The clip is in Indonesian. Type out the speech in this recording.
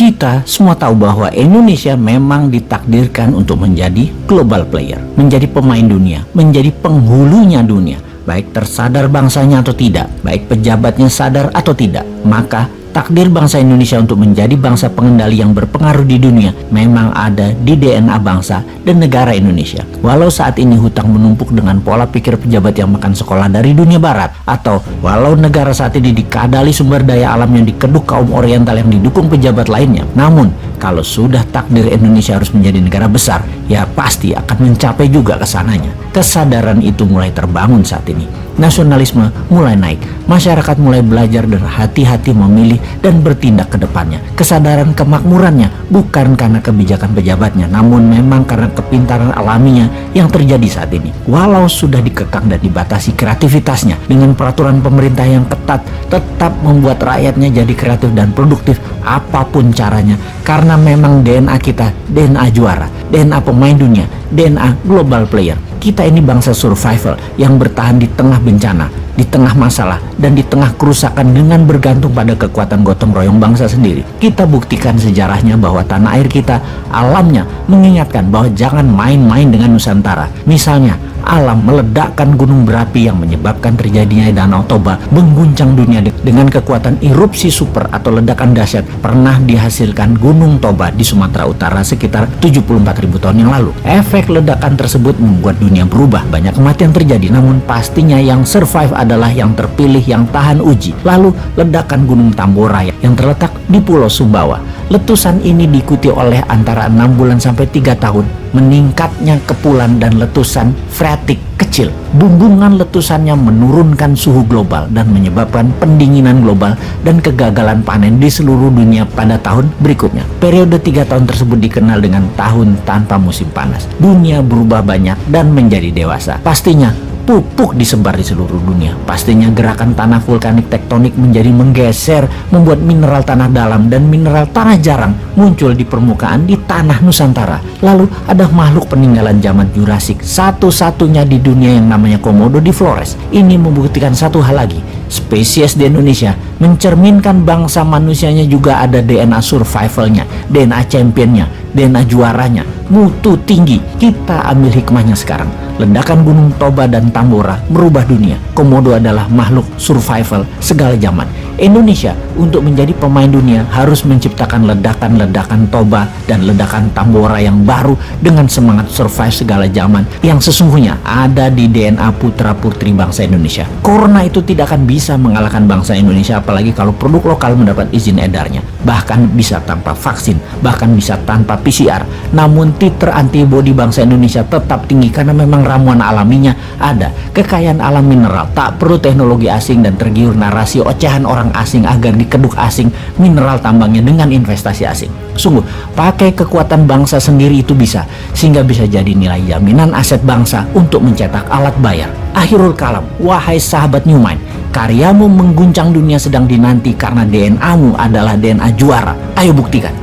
Kita semua tahu bahwa Indonesia memang ditakdirkan untuk menjadi global player, menjadi pemain dunia, menjadi penghulunya dunia. Baik tersadar bangsanya atau tidak, baik pejabatnya sadar atau tidak, maka takdir bangsa Indonesia untuk menjadi bangsa pengendali yang berpengaruh di dunia memang ada di DNA bangsa dan negara Indonesia. Walau saat ini hutang menumpuk dengan pola pikir pejabat yang makan sekolah dari dunia barat, atau walau negara saat ini dikadali sumber daya alam yang dikeduk kaum oriental yang didukung pejabat lainnya, namun kalau sudah takdir Indonesia harus menjadi negara besar, ya pasti akan mencapai juga ke sananya. Kesadaran itu mulai terbangun saat ini. Nasionalisme mulai naik, masyarakat mulai belajar dan hati-hati memilih dan bertindak ke depannya. Kesadaran kemakmurannya bukan karena kebijakan pejabatnya, namun memang karena kepintaran alaminya yang terjadi saat ini. Walau sudah dikekang dan dibatasi kreativitasnya dengan peraturan pemerintah yang ketat, tetap membuat rakyatnya jadi kreatif dan produktif apapun caranya. Karena memang DNA kita, DNA juara, DNA pemain dunia, DNA global player. Kita ini bangsa survival yang bertahan di tengah bencana, di tengah masalah, dan di tengah kerusakan dengan bergantung pada kekuatan gotong royong bangsa sendiri. Kita buktikan sejarahnya bahwa tanah air kita, alamnya mengingatkan bahwa jangan main-main dengan Nusantara. Misalnya, alam meledakkan gunung berapi yang menyebabkan terjadinya Danau Toba mengguncang dunia dengan kekuatan erupsi super atau ledakan dahsyat pernah dihasilkan Gunung Toba di Sumatera Utara sekitar 74.000 tahun yang lalu. Efek ledakan tersebut membuat dunia berubah, banyak kematian terjadi, namun pastinya yang survive adalah yang terpilih yang tahan uji. Lalu ledakan Gunung Tambora yang terletak di Pulau Sumbawa. Letusan ini diikuti oleh antara 6 bulan sampai 3 tahun meningkatnya kepulan dan letusan freatik kecil. Bumbungan letusannya menurunkan suhu global dan menyebabkan pendinginan global dan kegagalan panen di seluruh dunia pada tahun berikutnya. Periode 3 tahun tersebut dikenal dengan tahun tanpa musim panas. Dunia berubah banyak dan menjadi dewasa. Pastinya pupuk disebar di seluruh dunia. Pastinya gerakan tanah vulkanik tektonik menjadi menggeser, membuat mineral tanah dalam dan mineral tanah jarang muncul di permukaan di tanah Nusantara. Lalu ada makhluk peninggalan zaman Jurassik, satu-satunya di dunia yang namanya Komodo di Flores. Ini membuktikan satu hal lagi, spesies di Indonesia mencerminkan bangsa manusianya juga ada DNA survivalnya, DNA championnya, DNA juaranya, mutu tinggi. Kita ambil hikmahnya sekarang. Ledakan Gunung Toba dan Tambora merubah dunia. Komodo adalah makhluk survival segala zaman. Indonesia untuk menjadi pemain dunia harus menciptakan ledakan-ledakan Toba dan ledakan Tambora yang baru dengan semangat survive segala zaman yang sesungguhnya ada di DNA putra-putri bangsa Indonesia. Corona itu tidak akan bisa mengalahkan bangsa Indonesia, apalagi kalau produk lokal mendapat izin edarnya. Bahkan bisa tanpa vaksin, bahkan bisa tanpa PCR. Namun titer antibodi bangsa Indonesia tetap tinggi karena memang ramuan alaminya ada. Kekayaan alam mineral, tak perlu teknologi asing dan tergiur narasi ocehan orang asing agar dikeduk asing mineral tambangnya dengan investasi asing. Sungguh, pakai kekuatan bangsa sendiri itu bisa, sehingga bisa jadi nilai jaminan aset bangsa untuk mencetak alat bayar. Akhirul kalam, wahai sahabat New Mind, karyamu mengguncang dunia sedang dinanti karena DNA-mu adalah DNA juara. Ayo buktikan.